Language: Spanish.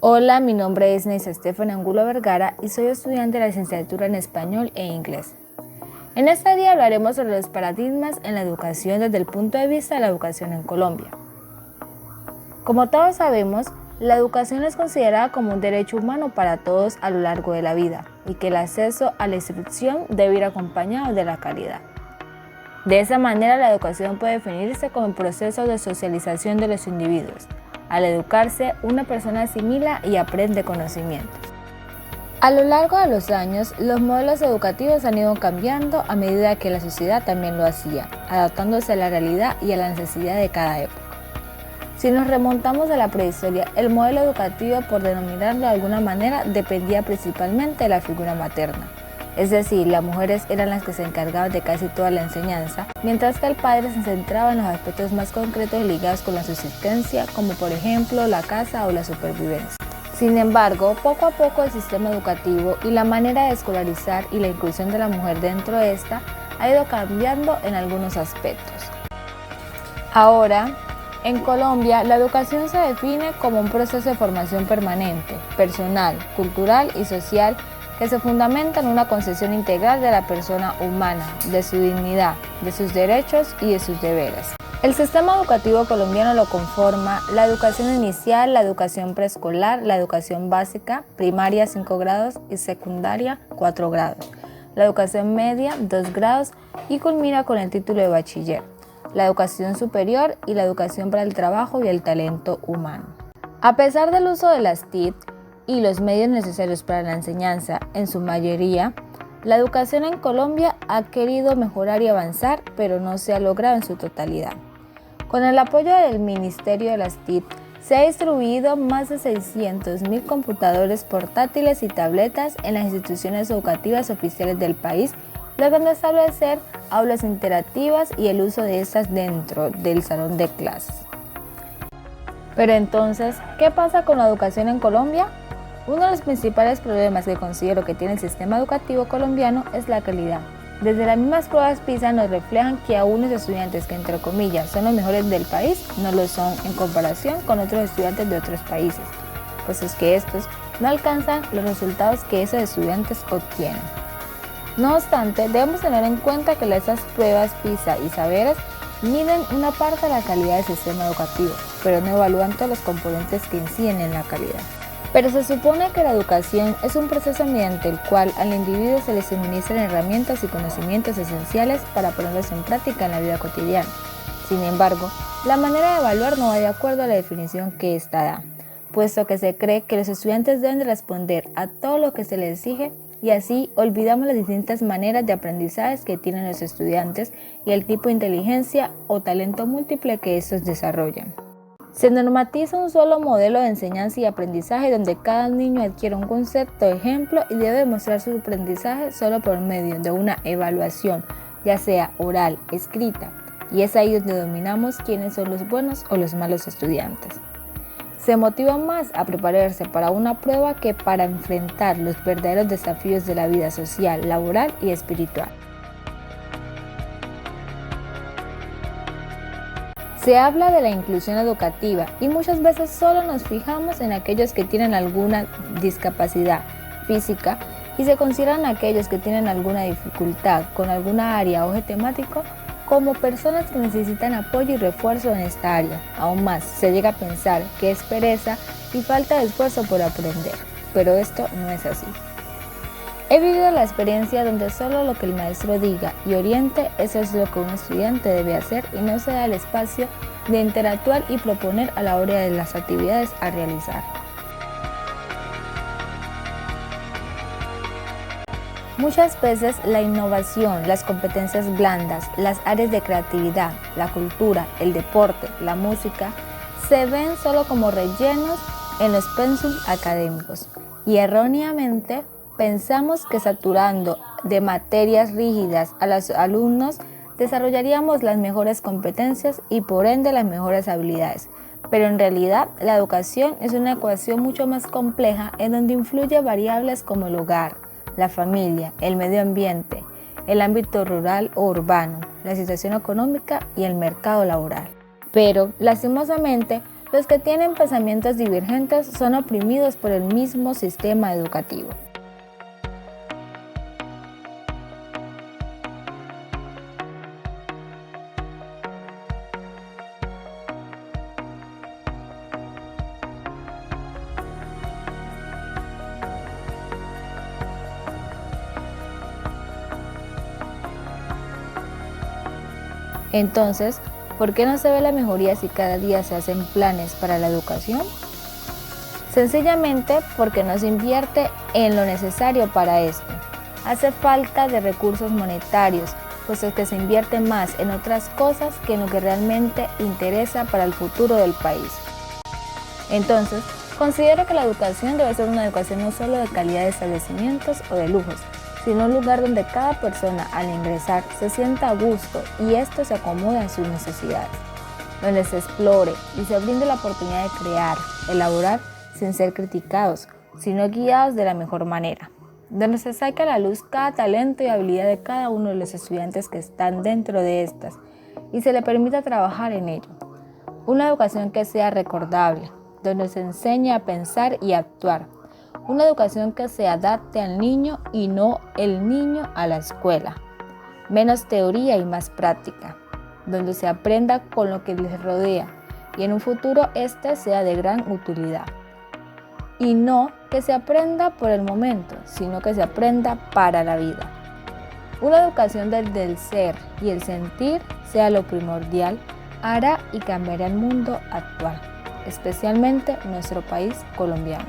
Hola, mi nombre es Neisa Estefan Angulo Vergara y soy estudiante de la licenciatura en Español e Inglés. En este día hablaremos sobre los paradigmas en la educación desde el punto de vista de la educación en Colombia. Como todos sabemos, la educación es considerada como un derecho humano para todos a lo largo de la vida y que el acceso a la instrucción debe ir acompañado de la calidad. De esa manera, la educación puede definirse como el proceso de socialización de los individuos. Al educarse, una persona asimila y aprende conocimientos. A lo largo de los años, los modelos educativos han ido cambiando a medida que la sociedad también lo hacía, adaptándose a la realidad y a la necesidad de cada época. Si nos remontamos a la prehistoria, el modelo educativo, por denominarlo de alguna manera, dependía principalmente de la figura materna. Es decir, las mujeres eran las que se encargaban de casi toda la enseñanza, mientras que el padre se centraba en los aspectos más concretos ligados con la subsistencia, como por ejemplo la caza o la supervivencia. Sin embargo, poco a poco el sistema educativo y la manera de escolarizar y la inclusión de la mujer dentro de esta ha ido cambiando en algunos aspectos. Ahora, en Colombia, la educación se define como un proceso de formación permanente, personal, cultural y social que se fundamenta en una concepción integral de la persona humana, de su dignidad, de sus derechos y de sus deberes. El sistema educativo colombiano lo conforma la educación inicial, la educación preescolar, la educación básica, primaria 5 grados y secundaria 4 grados, la educación media 2 grados y culmina con el título de bachiller, la educación superior y la educación para el trabajo y el talento humano. A pesar del uso de las TIC y los medios necesarios para la enseñanza, en su mayoría, la educación en Colombia ha querido mejorar y avanzar, pero no se ha logrado en su totalidad. Con el apoyo del Ministerio de las TIC, se ha distribuido más de 600.000 computadores portátiles y tabletas en las instituciones educativas oficiales del país, logrando establecer aulas interactivas y el uso de estas dentro del salón de clases. Pero entonces, ¿qué pasa con la educación en Colombia? Uno de los principales problemas que considero que tiene el sistema educativo colombiano es la calidad. Desde las mismas pruebas PISA nos reflejan que aún los estudiantes que entre comillas son los mejores del país no lo son en comparación con otros estudiantes de otros países, pues es que estos no alcanzan los resultados que esos estudiantes obtienen. No obstante, debemos tener en cuenta que esas pruebas PISA y saberes miden una parte de la calidad del sistema educativo, pero no evalúan todos los componentes que inciden en la calidad. Pero se supone que la educación es un proceso mediante el cual al individuo se le suministran herramientas y conocimientos esenciales para ponerlos en práctica en la vida cotidiana. Sin embargo, la manera de evaluar no va de acuerdo a la definición que ésta da, puesto que se cree que los estudiantes deben responder a todo lo que se les exige y así olvidamos las distintas maneras de aprendizaje que tienen los estudiantes y el tipo de inteligencia o talento múltiple que estos desarrollan. Se normatiza un solo modelo de enseñanza y aprendizaje donde cada niño adquiere un concepto, ejemplo y debe demostrar su aprendizaje solo por medio de una evaluación, ya sea oral, escrita, y es ahí donde dominamos quiénes son los buenos o los malos estudiantes. Se motiva más a prepararse para una prueba que para enfrentar los verdaderos desafíos de la vida social, laboral y espiritual. Se habla de la inclusión educativa y muchas veces solo nos fijamos en aquellos que tienen alguna discapacidad física y se consideran aquellos que tienen alguna dificultad con alguna área o eje temático como personas que necesitan apoyo y refuerzo en esta área. Aún más, se llega a pensar que es pereza y falta de esfuerzo por aprender, pero esto no es así. He vivido la experiencia donde solo lo que el maestro diga y oriente, eso es lo que un estudiante debe hacer y no se da el espacio de interactuar y proponer a la hora de las actividades a realizar. Muchas veces la innovación, las competencias blandas, las áreas de creatividad, la cultura, el deporte, la música, se ven solo como rellenos en los pénsulos académicos y erróneamente pensamos que saturando de materias rígidas a los alumnos desarrollaríamos las mejores competencias y por ende las mejores habilidades. Pero en realidad la educación es una ecuación mucho más compleja en donde influyen variables como el hogar, la familia, el medio ambiente, el ámbito rural o urbano, la situación económica y el mercado laboral. Pero, lastimosamente, Los que tienen pensamientos divergentes son oprimidos por el mismo sistema educativo. Entonces, ¿por qué no se ve la mejoría si cada día se hacen planes para la educación? Sencillamente porque no se invierte en lo necesario para esto. Hace falta de recursos monetarios, puesto que se invierte más en otras cosas que en lo que realmente interesa para el futuro del país. Entonces, considero que la educación debe ser una educación no solo de calidad de establecimientos o de lujos, sino un lugar donde cada persona al ingresar se sienta a gusto y esto se acomode a sus necesidades, donde se explore y se brinde la oportunidad de crear, elaborar sin ser criticados, sino guiados de la mejor manera, donde se saque a la luz cada talento y habilidad de cada uno de los estudiantes que están dentro de estas y se le permita trabajar en ello. Una educación que sea recordable, donde se enseñe a pensar y actuar. Una educación que se adapte al niño y no el niño a la escuela. Menos teoría y más práctica, donde se aprenda con lo que les rodea y en un futuro este sea de gran utilidad. Y no que se aprenda por el momento, sino que se aprenda para la vida. Una educación desde el ser y el sentir sea lo primordial, hará y cambiará el mundo actual, especialmente nuestro país colombiano.